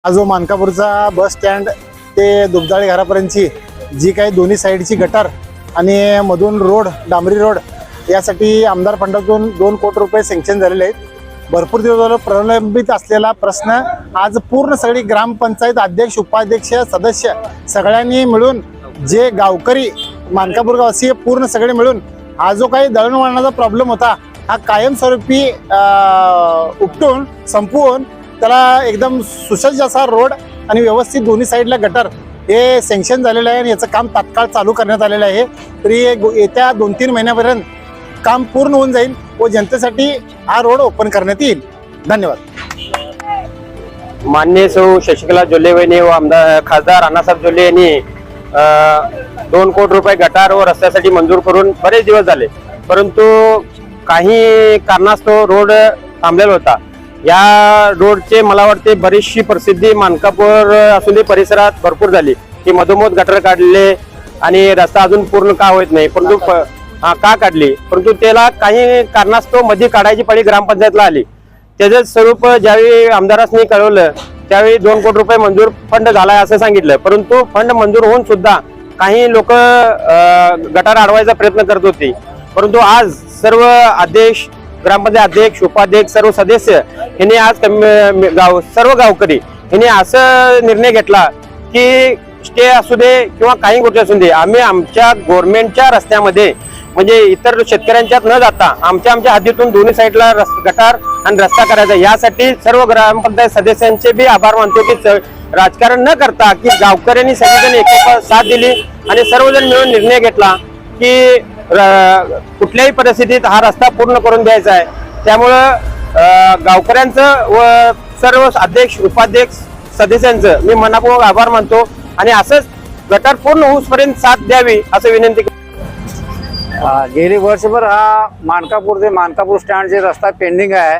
हा जो मानकापूरचा bus stand ते दुबदाळे घरापर्यंतची जी काही दोन्ही साईडची गटार आणि मधून रोड डांबरी रोड यासाठी आमदार फंडातून 2 कोटी रुपये सँक्शन झालेले आहेत। भरपूर दिवस झाले प्रलंबित असलेला प्रश्न आज पूर्ण सगळी ग्रामपंचायत अध्यक्ष उपाध्यक्ष सदस्य सगळ्यांनी मिळून जे गावकरी मानकापूर गावसी पूर्ण सगळे मिळून हा जो काही दळणवळणाचा प्रॉब्लेम होता हा कायमस्वरूपी उपटून संपवून त्याला एकदम सुसज्ज असा रोड आणि व्यवस्थित दोन्ही साईडला गटर हे सँक्शन झालेलं आहे आणि याचं काम तात्काळ चालू करण्यात आलेलं आहे। तरी येत्या 2-3 महिन्यापर्यंत काम पूर्ण होऊन जाईल व जनतेसाठी हा रोड ओपन करण्यात येईल। धन्यवाद। माननीय सौ शशिकला जोल्ले वहिनी व आमदार खासदार अण्णासाहेब जोल्ले यांनी 2 कोटी रुपये गटार व रस्त्यासाठी मंजूर करून बरेच दिवस झाले, परंतु काही कारणास्तव रोड थांबलेला होता। या रोडचे मला वाटते बरीचशी प्रसिद्धी मानकापूर असुंदी परिसरात भरपूर झाली की मधोमध गटर काढले आणि रस्ता अजून पूर्ण का होत नाही, परंतु का काढली, परंतु त्याला काही कारणास्तव मध्ये काढायची पाळी ग्रामपंचायतला आली। त्याचं स्वरूप ज्यावेळी आमदारांनी कळवलं त्यावेळी 2 कोटी रुपये मंजूर फंड झालाय असं सांगितलं, परंतु फंड मंजूर होऊन सुद्धा काही लोक गटार अडवायचा प्रयत्न करत होते। परंतु आज सर्व अध्यक्ष ग्रामपंचायत अध्यक्ष उपाध्यक्ष सर्व सदस्य यांनी आज सर्व गावकरी यांनी असं निर्णय घेतला की स्टे असू दे किंवा काही गोष्टी असू दे, आम्ही आमच्या गव्हर्नमेंटच्या रस्त्यामध्ये म्हणजे इतर शेतकऱ्यांच्यात न जाता आमच्या हद्दीतून दोन्ही साईडला गटार आणि रस्ता करायचा। यासाठी सर्व ग्रामपंचायत सदस्यांचे बी आभार मानतो की राजकारण न करता की गावकऱ्यांनी सगळेजण एक साथ दिली आणि सर्वजण मिळून निर्णय घेतला की कुठल्याही परिस्थितीत हा रस्ता पूर्ण करून द्यायचा आहे। त्यामुळं गावकऱ्यांचं व सर्व अध्यक्ष उपाध्यक्ष सदस्यांचं मी मनापूर्वक आभार मानतो आणि असंच गटार पूर्ण होऊसपर्यंत साथ द्यावी असं विनंती करतो। गेली वर्षभर हा मानकापूर ते मानकापूर स्टँडचे रस्ता पेंडिंग आहे,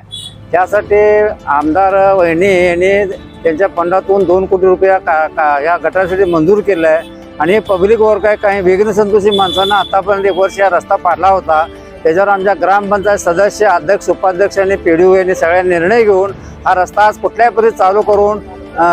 त्यासाठी आमदार वहिनी यांनी त्यांच्या फंडातून 2 कोटी रुपये या गटारासाठी मंजूर केलं आहे आणि पब्लिक वर्क आहे। काही वेगळं संतोषी माणसांना आतापर्यंत 1 वर्ष हा रस्ता पाडला होता, त्याच्यावर आमच्या ग्रामपंचायत सदस्य अध्यक्ष उपाध्यक्षांनी पीडीओ यांनी सगळ्यांनी निर्णय घेऊन हा रस्ता आज कुठल्याही परिस्थितीत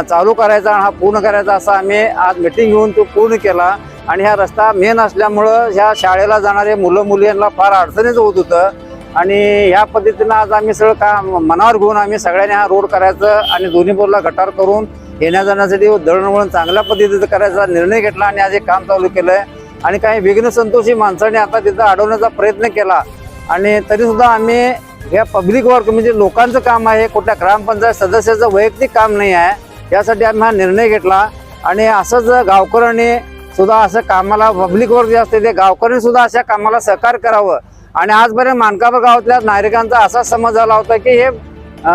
चालू करायचा आणि हा पूर्ण करायचा असा आम्ही आज मीटिंग घेऊन तो पूर्ण केला। आणि हा रस्ता मेन असल्यामुळं ह्या शाळेला जाणारे मुलं मुली यांना फार अडचणीच होत होतं आणि ह्या पद्धतीनं आज आम्ही सगळं काम मनावर घेऊन आम्ही सगळ्यांनी हा रोड करायचं आणि दोन्ही बोरला गटार करून येण्या जाण्यासाठी दळणवळण चांगल्या पद्धतीचं करायचा निर्णय घेतला आणि आज हे काम चालू केलंय। आणि काही विघ्न संतोषी माणसांनी आता तिथं अडवण्याचा प्रयत्न केला आणि तरी सुद्धा आम्ही या पब्लिक वर्क म्हणजे लोकांचं काम आहे, कुठल्या ग्रामपंचायत सदस्याचं वैयक्तिक काम नाही आहे, यासाठी आम्ही हा निर्णय घेतला। आणि असंच गावकऱ्यांनी सुद्धा असं कामाला पब्लिक वर्क जे असते ते गावकऱ्यांनी सुद्धा अशा कामाला सहकार्य करावं। आणि आजपर्यंत मानकापूर गावातल्या नागरिकांचा असा समज झाला होता की हे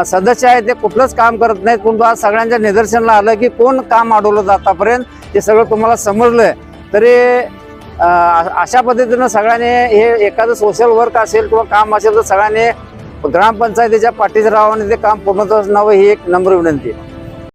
सदस्य आहेत ते कुठलंच काम करत नाहीत, पण आज सगळ्यांच्या निदर्शनाला आलं की कोण काम अडवलं जातापर्यंत ते सगळं तुम्हाला समजलंय। तरी अशा पद्धतीनं सगळ्यांनी हे एखादं सोशल वर्क असेल किंवा काम असेल तर सगळ्यांनी ग्रामपंचायतीच्या पाठीशी राहावं आणि ते काम पूर्ण करावं ही एक नम्र विनंती आहे।